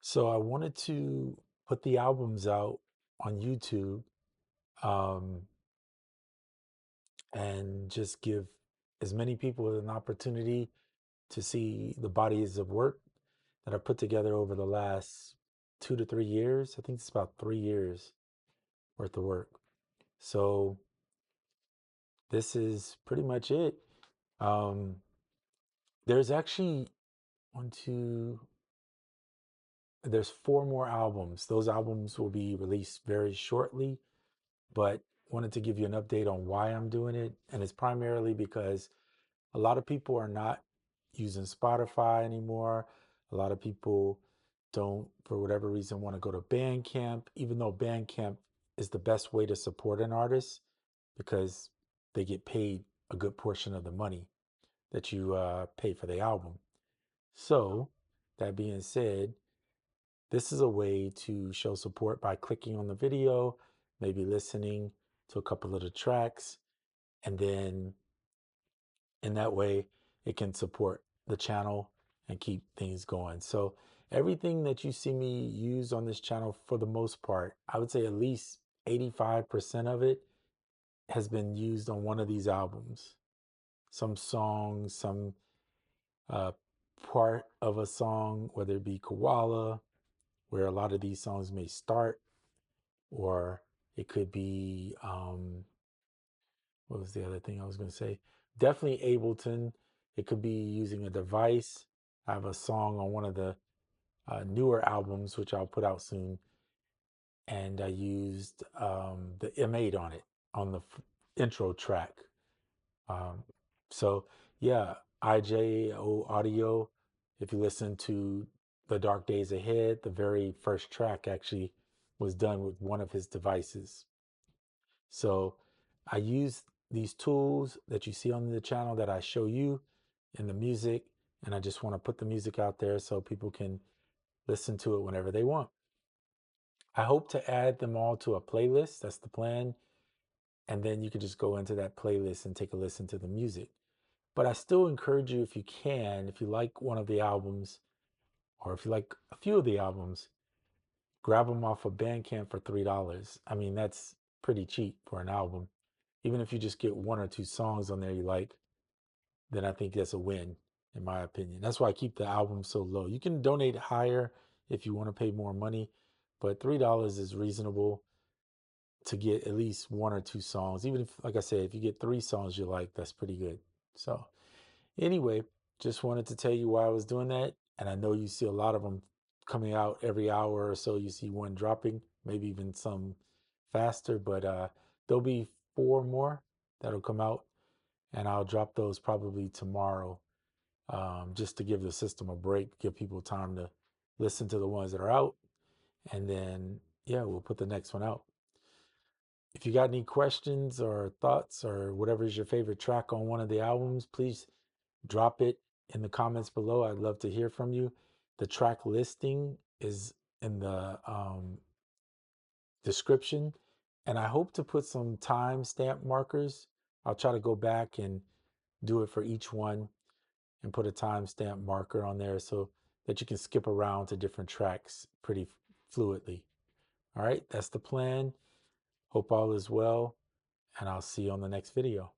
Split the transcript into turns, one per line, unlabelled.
So I wanted to put the albums out on YouTube, um, and just give as many people an opportunity to see the bodies of work that I put together over the last 2 to 3 years. I think it's about 3 years worth of work. So this is pretty much it. Um, there's actually one, two, there's four more albums. Those albums will be released very shortly, but wanted to give you an update on why I'm doing it. And it's primarily because a lot of people are not using Spotify anymore. A lot of people don't, for whatever reason, want to go to Bandcamp, even though Bandcamp is the best way to support an artist because they get paid a good portion of the money that you pay for the album. So, that being said, this is a way to show support by clicking on the video, maybe listening to a couple of the tracks, and then in that way it can support the channel and keep things going. So everything that you see me use on this channel, for the most part, I would say at least 85% of it has been used on one of these albums. Some songs, some uh, part of a song, whether it be Koala, where a lot of these songs may start, or it could be what was the other thing I was going to say? Definitely Ableton. It could be using a device. I have a song on one of the newer albums, which I'll put out soon, and I used the M8 on it on the intro track. Um, so yeah, IJO audio. If you listen to The Dark Days Ahead, the very first track actually was done with one of his devices. So I use these tools that you see on the channel that I show you in the music, and I just want to put the music out there so people can listen to it whenever they want. I hope to add them all to a playlist. That's the plan. And then you can just go into that playlist and take a listen to the music. But I still encourage you, if you can, if you like one of the albums, or if you like a few of the albums, grab them off of Bandcamp for $3. I mean, that's pretty cheap for an album. Even if you just get one or two songs on there you like, then I think that's a win, in my opinion. That's why I keep the album so low. You can donate higher if you want to pay more money, but $3 is reasonable to get at least one or two songs. Even if, like I said, if you get three songs you like, that's pretty good. So, anyway, just wanted to tell you why I was doing that. And I know you see a lot of them coming out every hour or so. You see one dropping, maybe even some faster, but there'll be four more that'll come out, and I'll drop those probably tomorrow, just to give the system a break, give people time to listen to the ones that are out, and then yeah, we'll put the next one out. If you got any questions or thoughts or whatever is your favorite track on one of the albums, please drop it in the comments below. I'd love to hear from you. The track listing is in the description, and I hope to put some timestamp markers. I'll try to go back and do it for each one and put a timestamp marker on there so that you can skip around to different tracks pretty fluidly. All right, that's the plan. Hope all is well, and I'll see you on the next video.